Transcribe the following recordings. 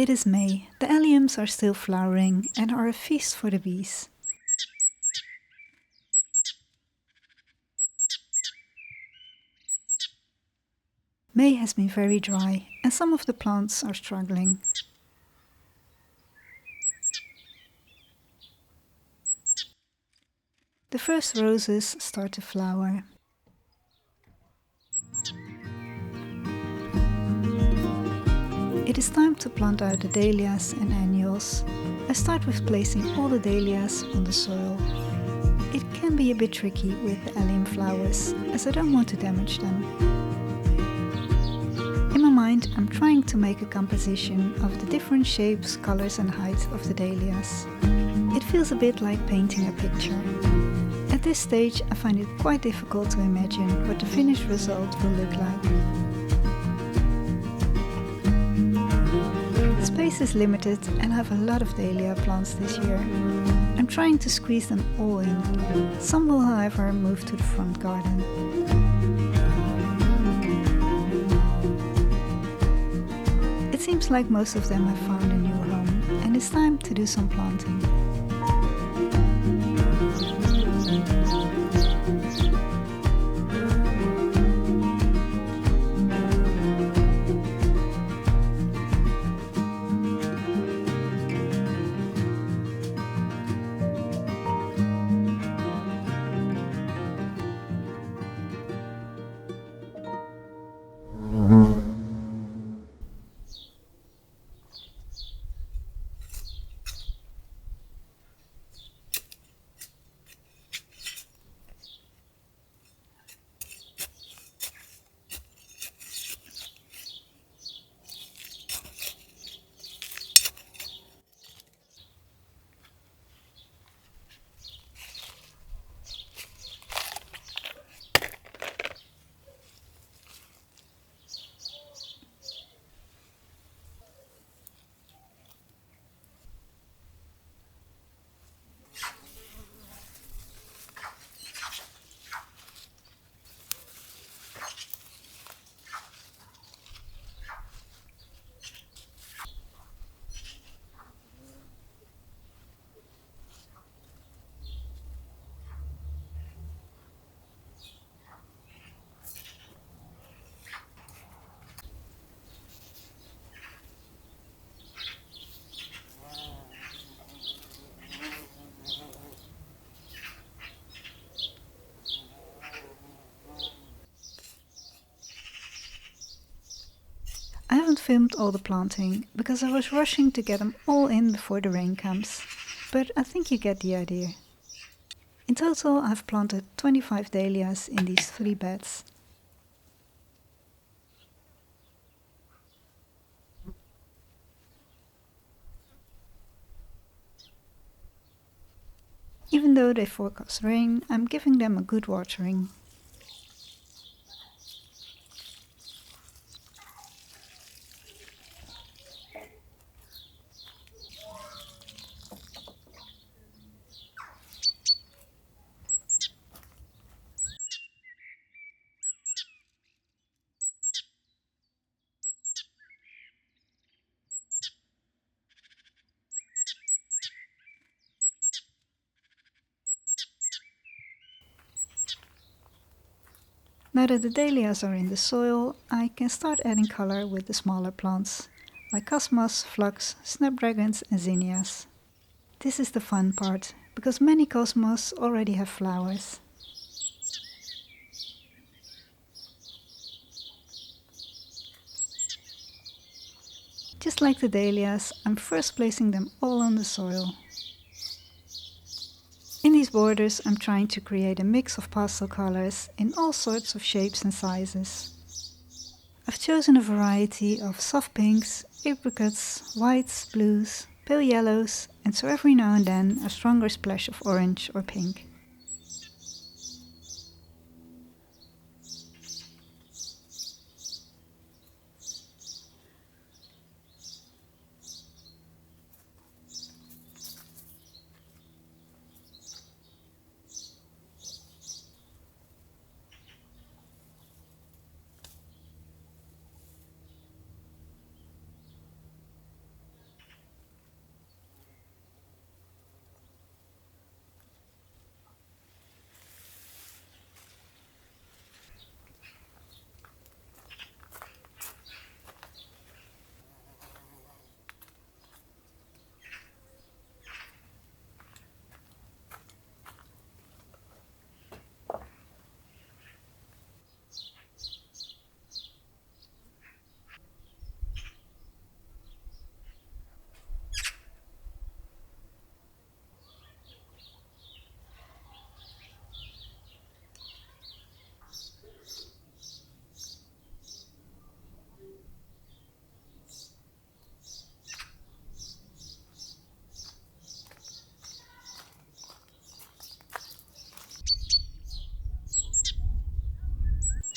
It is May, the alliums are still flowering and are a feast for the bees. May has been very dry and some of the plants are struggling. The first roses start to flower. It is time to plant out the dahlias and annuals. I start with placing all the dahlias on the soil. It can be a bit tricky with the allium flowers, as I don't want to damage them. In my mind, I'm trying to make a composition of the different shapes, colors and height of the dahlias. It feels a bit like painting a picture. At this stage, I find it quite difficult to imagine what the finished result will look like. Space is limited and I have a lot of dahlia plants this year. I'm trying to squeeze them all in. Some will, however, move to the front garden. It seems like most of them have found a new home and it's time to do some planting. I haven't filmed all the planting because I was rushing to get them all in before the rain comes, but I think you get the idea. In total I've planted 25 dahlias in these 3 beds. Even though they forecast rain, I'm giving them a good watering. Now that the dahlias are in the soil, I can start adding color with the smaller plants, like cosmos, phlox, snapdragons and zinnias. This is the fun part, because many cosmos already have flowers. Just like the dahlias, I'm first placing them all on the soil. In these borders, I'm trying to create a mix of pastel colors in all sorts of shapes and sizes. I've chosen a variety of soft pinks, apricots, whites, blues, pale yellows, and so every now and then a stronger splash of orange or pink.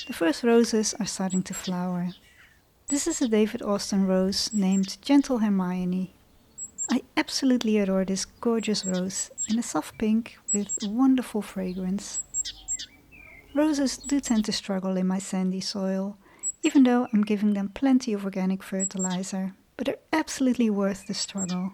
The first roses are starting to flower. This is a David Austin rose named Gentle Hermione. I absolutely adore this gorgeous rose in a soft pink with wonderful fragrance. Roses do tend to struggle in my sandy soil, even though I'm giving them plenty of organic fertilizer, but they're absolutely worth the struggle.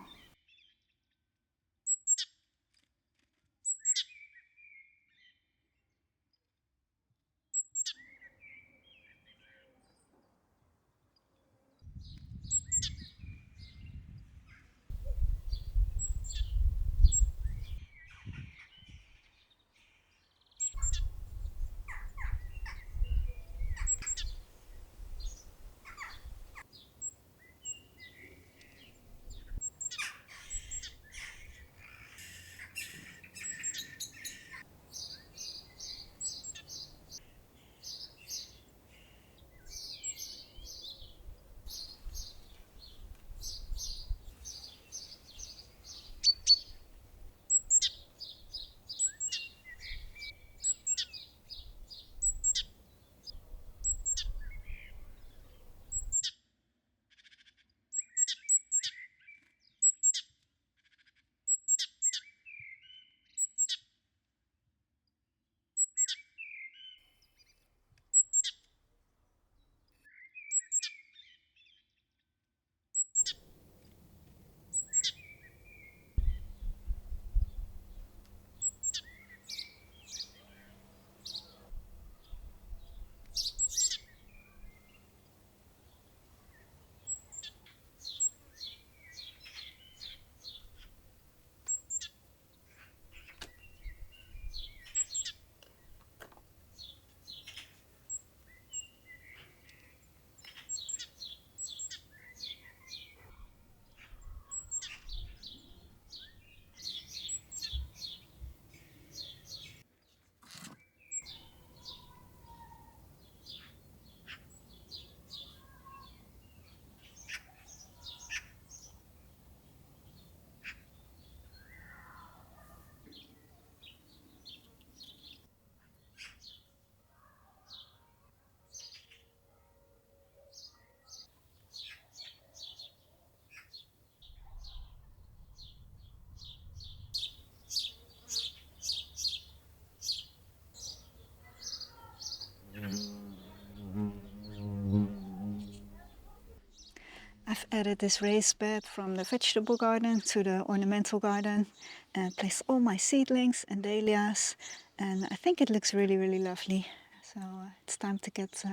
I've added this raised bed from the vegetable garden to the ornamental garden and placed all my seedlings and dahlias, and I think it looks really lovely. So it's time to get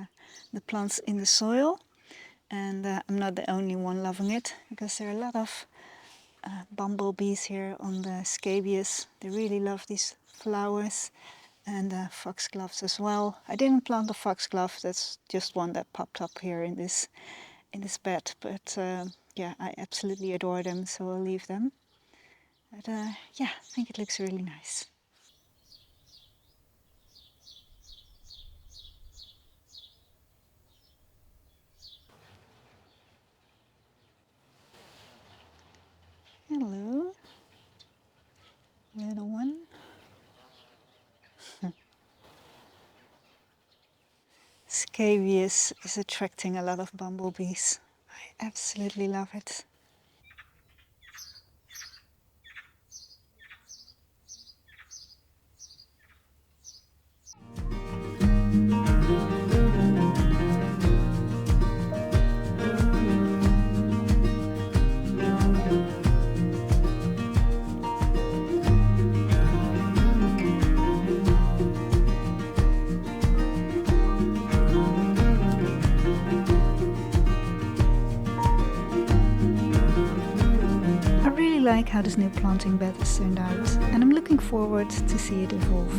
the plants in the soil, and I'm not the only one loving it because there are a lot of bumblebees here on the scabious. They really love these flowers, and foxgloves as well. I didn't plant the foxglove, that's just one that popped up here in this bed, but yeah, I absolutely adore them, so I'll leave them. But yeah, I think it looks really nice. Hello, little one. Scabious is attracting a lot of bumblebees. I absolutely love it. I really like how this new planting bed has turned out, and I'm looking forward to see it evolve.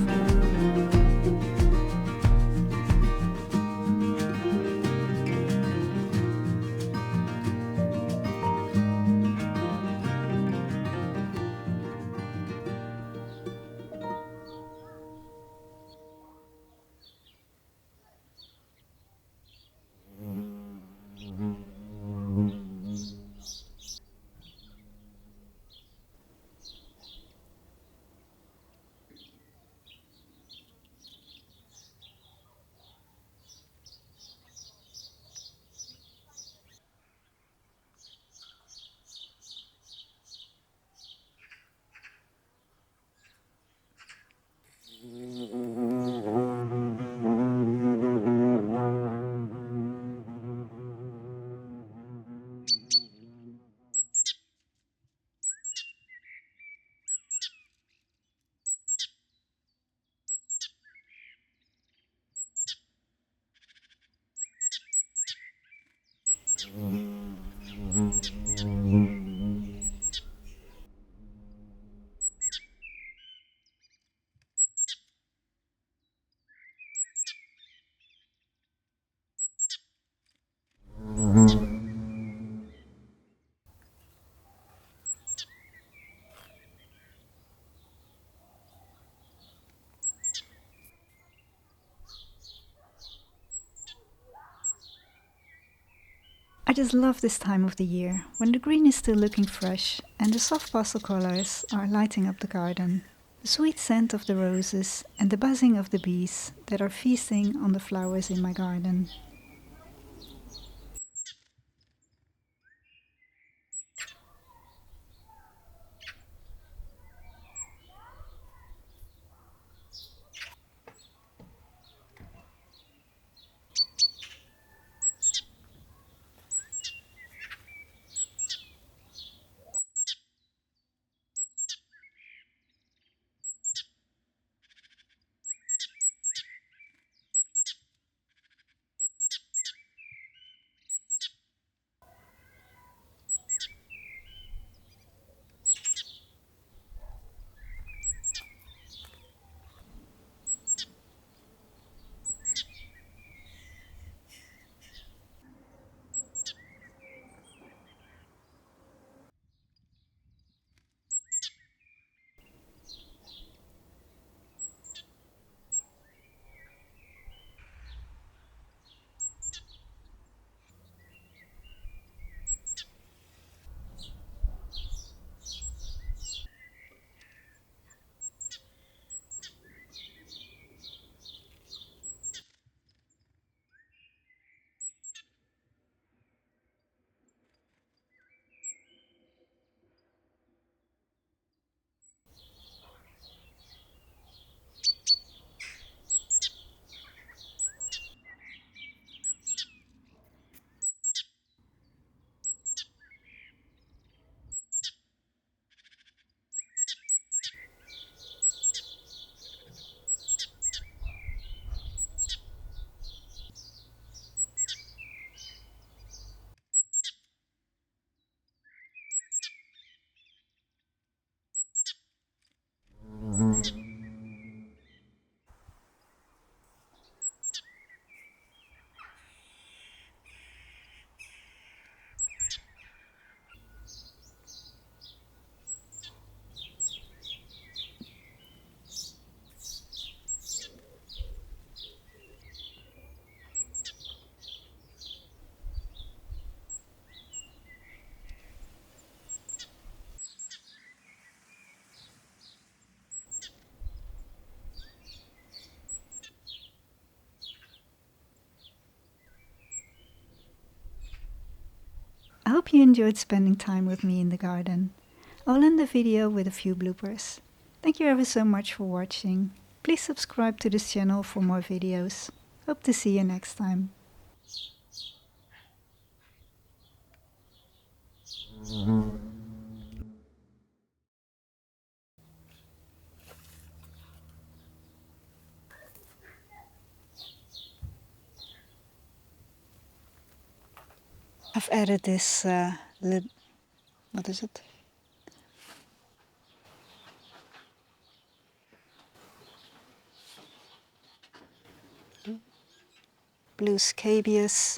I just love this time of the year, when the green is still looking fresh and the soft pastel colors are lighting up the garden. The sweet scent of the roses and the buzzing of the bees that are feasting on the flowers in my garden. I hope you enjoyed spending time with me in the garden. I'll end the video with a few bloopers. Thank you ever so much for watching. Please subscribe to this channel for more videos. Hope to see you next time. I've added this what is it? Blue scabious